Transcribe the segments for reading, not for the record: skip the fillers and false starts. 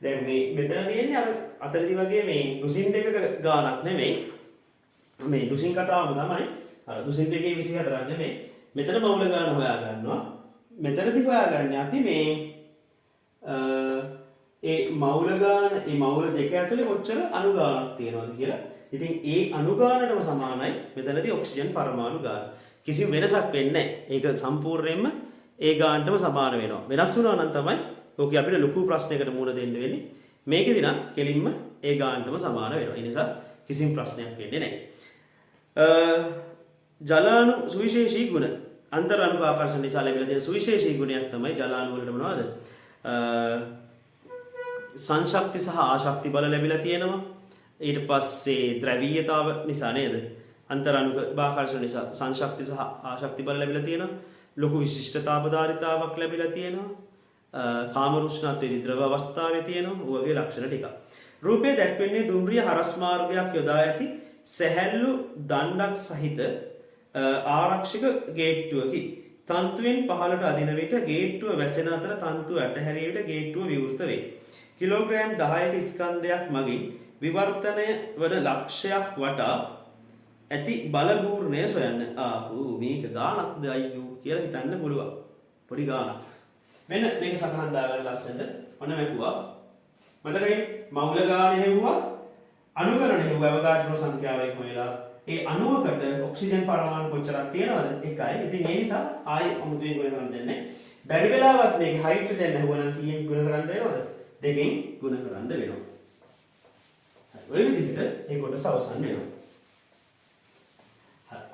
දැන් මේ මෙතන තියෙන්නේ අර අතනදි වගේ මේ දුසින් දෙකක ගානක් නෙමෙයි. මේ දුසින් කතාවම තමයි. අර දුසින් දෙකේ 24ක් නෙමෙයි. මෙතන මවුල ගාන හොයා ගන්නවා. මෙතනදි හොයාගන්නේ අපි මේ ඒ මවුල දෙක ඇතුලේ කොච්චර අණු ගානක් තියෙනවද කියලා. ඉතින් ඒ අණු ගානටම සමානයි මෙතනදී ඔක්සිජන් පරමාණු ගාන. කිසිම වෙනසක් වෙන්නේ නැහැ. ඒක සම්පූර්ණයෙන්ම ඒ ගානටම සමාන වෙනවා. වෙනස් වුණා නම් තමයි ඕකේ අපිට ලොකු ප්‍රශ්නයකට මුහුණ දෙන්න වෙන්නේ. මේකෙදි නම් කෙලින්ම ඒ ගානටම සමාන වෙනවා. ඒ නිසා කිසිම ප්‍රශ්නයක් වෙන්නේ නැහැ. ජලාණු සුවිශේෂී ගුණ අන්තර් අණු ආකර්ෂණ නිසා ලැබිලා තියෙන සුවිශේෂී ගුණයක් තමයි ජලාණු වලට මොනවද? සංශක්ති සහ ආශක්ති බල ලැබිලා තියෙනවා. ඊට පස්සේ ද්‍රවීයතාව නිසා නේද? අන්තර් අණු ආකර්ෂණ නිසා සංශක්ති සහ ආශක්ති බල ලැබිලා තියෙනවා. ලොකු විශිෂ්ටතාවධාරිතාවක් ලැබිලා තියෙනවා. කාම රුෂ්ණත්වයේදී ද්‍රව අවස්ථාවේ තියෙනවා. ඔය වගේ ලක්ෂණ ටිකක්. රූපයේ දැක්වෙන්නේ දුම්රිය හරස් මාර්ගයක් යොදා ඇති සැහැල්ලු දණ්ඩක් සහිත ආරක්ෂක ගේට්ටුවකි. තන්තුවෙන් පහළට අදින විට ගේට්ටුව වැසෙන අතර තන්තුව ඇටහැරිය විට ගේට්ටුව විවෘත වේ. කිලෝග්‍රෑම් 10ක ස්කන්ධයක් මගින් විවර්තනය වන ලක්ෂයක් වටා ඇති බලපූර්ණය සොයන්න. මේක ගානක්ද අයියෝ කියලා හිතන්න පුළුවන්. පොඩි ගානක්. මෙන්න මේක සටහන් දාගන්න ලස්සනට. ඔන්න වැකුවා. මතකයි මවුල ගාන හෙව්වා අණු ගණන හෙව්වා අවගාඩ්‍රෝ සංඛ්‍යාවෙන් හොයලා ඒ අණුවකට ඔක්සිජන් පරමාණු කොච්චරක් තියෙනවද? එකයි. ඉතින් ඒ නිසා ආයි අමුතුවෙන් ගුණ කරන්න දෙන්නේ. බැරි වෙලාවත් මේක හයිඩ්‍රජන් හවනම් කීයෙන් ගුණ කරන්න වෙනවද? දෙකෙන් ගුණ කරන්න වෙනවා. ඔය විදිහට ඒ කොටස අවසන් වෙනවා.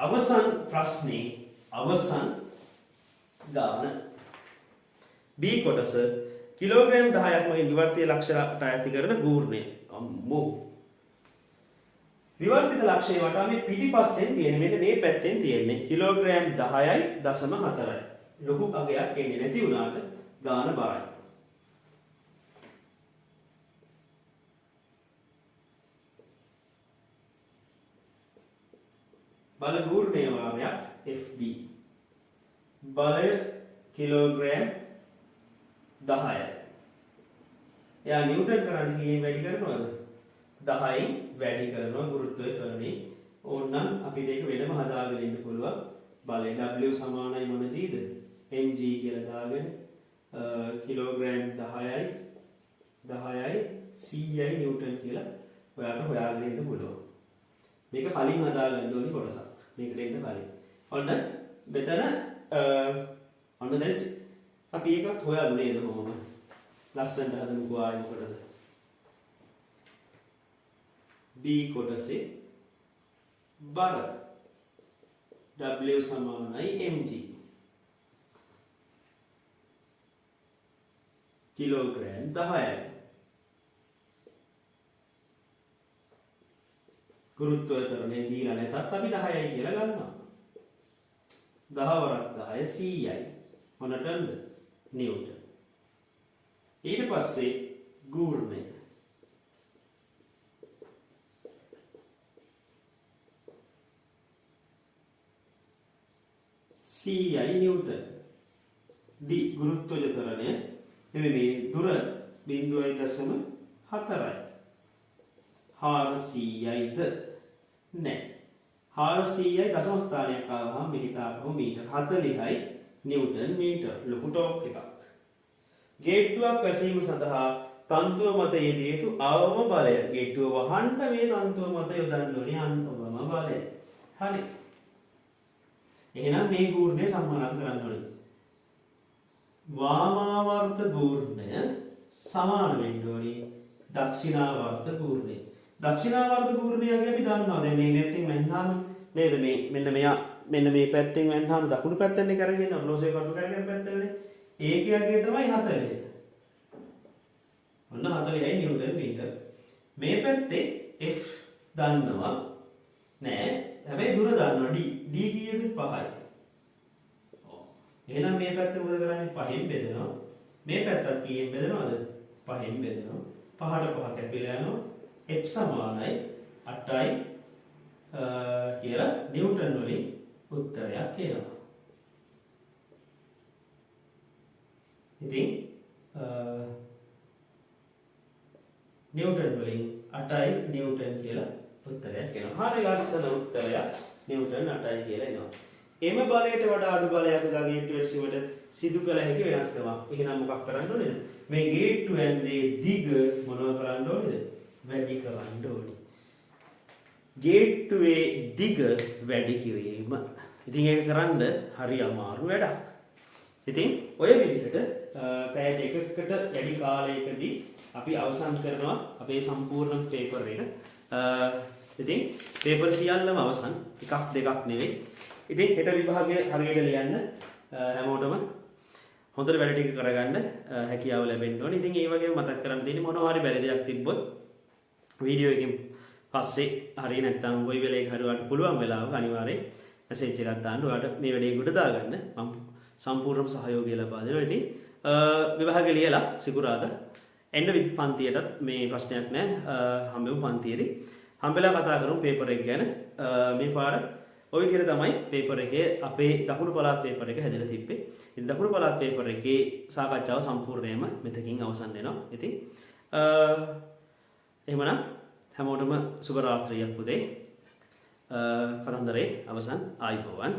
අවසන් ප්‍රශ්නේ අවසන් ගාන B කොටස කිලෝග්‍රෑම් 10ක් වගේ විවර්තිත ලක්ෂණයට ඇති කරන ගූර්ණය. අම්මෝ විවර්තිත ලක්ෂණය වටා මේ පිටිපස්සෙන් තියෙන මෙන්න මේ පැත්තෙන් තියෙන්නේ කිලෝග්‍රෑම් 10.4යි. ලොකු අගයක් එන්නේ නැති වුණාට ගාන බාරයි. බල ගූර්ණය වාරයක් FB. බලය කිලෝග්‍රෑම් 10යි. එයා නිව්ටන් කරන්නේ කීයෙන් වැඩි කරනවද? 10න් වැඩි කරනවා ගුරුත්වය ත්වරණේ. ඕනනම් අපිට ඒක වෙනම හදාගෙන ඉන්න පුළුවන්. බලය W සමානයි මොන Gද? mg කියලා දාගෙන කිලෝග්‍රෑම් 10යි 100යි නිව්ටන් කියලා ඔයාලට හොයාගෙන ඉන්න පුළුවන්. මේක කලින් හදාගන්න ඕනි කොටසක්. මේකට එන්න කලින්. ඔන්න මෙතන ඔන්න දැන් අපි එකක් හොයමු නේද කොහොම? ලස්සනට හදමුකෝ ආයෙ මොකටද? B කොටසේ බර W සමානයි mg. කිලෝග්‍රෑම් 10යි. ගුරුත්වය ත්වරණය දීලා නැතත් අපි 10යි කියලා ගන්නවා. 10 වරක් 10 100යි. මොනටද? නිව්ටන්. ඊට පස්සේ ගූර්ණය. CI Newton. D ගුරුත්වය ත්වරණය මේ දුර 0.4යි. 400යිද නැහැ. 400යි දශම ස්ථානයක් ආවහම මෙහිට ආපහු මීටර් 40යි නිව්ටන් මීටර්. ලොකු ටෝක් එකක්. ගේට්ටුවක් වැසීම සඳහා තන්තුව මත යෙදිය යුතු අවම බලය. ගේට්ටුව වහන්න මේ තන්තුව මත යොදන්න ඕනේ අවම බලය. හරි. එහෙනම් මේ ගූර්ණය සම්මාන කරන්න ඕනේ. වාමාවර්ත ගූර්ණය සමාන වෙන්න ඕනේ දක්ෂිනාවර්ත ගූර්ණය. දක්ෂිනාවර්ත ගූර්ණයගේ අපි දන්නවා දැන් මේ පැත්තෙන් වැන්නාම නේද මේ මෙන්න මේ පැත්තෙන් වැන්නාම දකුණු පැත්තෙන් කරගෙන ඔලෝසේ කටු කරගෙන පැත්තනේ ඒකයගේ තමයි 40. ඔන්න 40යි නිව්ටන් මීටර. මේ පැත්තේ F දන්නවා නෑ. හැබැයි දුර දන්නවා D. D කීයද 5යි. එහෙනම් මේ පැත්ත මොකද කරන්නේ? 5න් බෙදනවා. මේ පැත්තත් කීයෙන් බෙදනවද? 5න් බෙදනවා. 5ට 5 කැපිලා යනවා. F සමානයි 8යි කියලා නිව්ටන් වලින් උත්තරයක් එනවා. ඉතින් නිව්ටන් වලින් 8යි නිව්ටන් කියලා උත්තරයක් එනවා. හරි ලස්සන උත්තරයක්. නිව්ටන් 8යි කියලා එනවා. එම බලයට වඩා අඩු බලයක් දා ගේට්ටුවේ සීමට සිදු කළ හැකි වෙනස්කමක්. එහෙනම් මොකක් කරන්න ඕනේද? මේ ගේට්ටුවෙන්ගේ දිග මොනව කරන්න ඕනේද? වැඩි කරන්න ඕනේ. ගේට්ටුවේ දිග වැඩි කිරීම. ඉතින් ඒක කරන්න හරි අමාරු වැඩක්. ඉතින් ඔය විදිහට පැය දෙකකට වැඩි කාලයකදී අපි අවසන් කරනවා අපේ සම්පූර්ණ පේපර් එක. ඉතින් පේපර් සියල්ලම අවසන්. එකක් දෙකක් නෙවෙයි. ඉතින් හෙට විභාගයේ හරියට ලියන්න හැමෝටම හොඳට වැඩ ටික කරගන්න හැකියාව ලැබෙන්න ඕනේ. ඉතින් ඒ වගේම මතක් කරන්න තියෙන්නේ මොනවා හරි බැරි දෙයක් තිබ්බොත් වීඩියෝ එකකින් පස්සේ හරිය නැත්නම් කොයි වෙලේක හරි ඔයාලට පුළුවන් වෙලාවක අනිවාර්යෙන් මැසේජ් එකක් දාන්න. ඔයාලට මේ වැඩේ ගොඩ දාගන්න මම සම්පූර්ණ සහයෝගය ලබා දෙනවා. ඉතින් විභාගය ලියලා සිකුරාදා එන්න පන්තියටත් මේ ප්‍රශ්නයක් නැහැ. හම්බෙමු පන්තියේදී. හම්බෙලා කතා කරමු පේපර් එක ගැන. මේ පාර ඔය විදිහට තමයි පේපර් එකේ අපේ දකුණු පළාත් පේපර් එක හැදලා තිබ්බේ. ඉතින් දකුණු පළාත් පේපර් එකේ සාකච්ඡාව සම්පූර්ණයෙන්ම මෙතකින් අවසන් වෙනවා. ඉතින් එහෙමනම් හැමෝටම සුබ රාත්‍රියක් උදේ. කතන්දරේ අවසන් ආයිබෝවන්.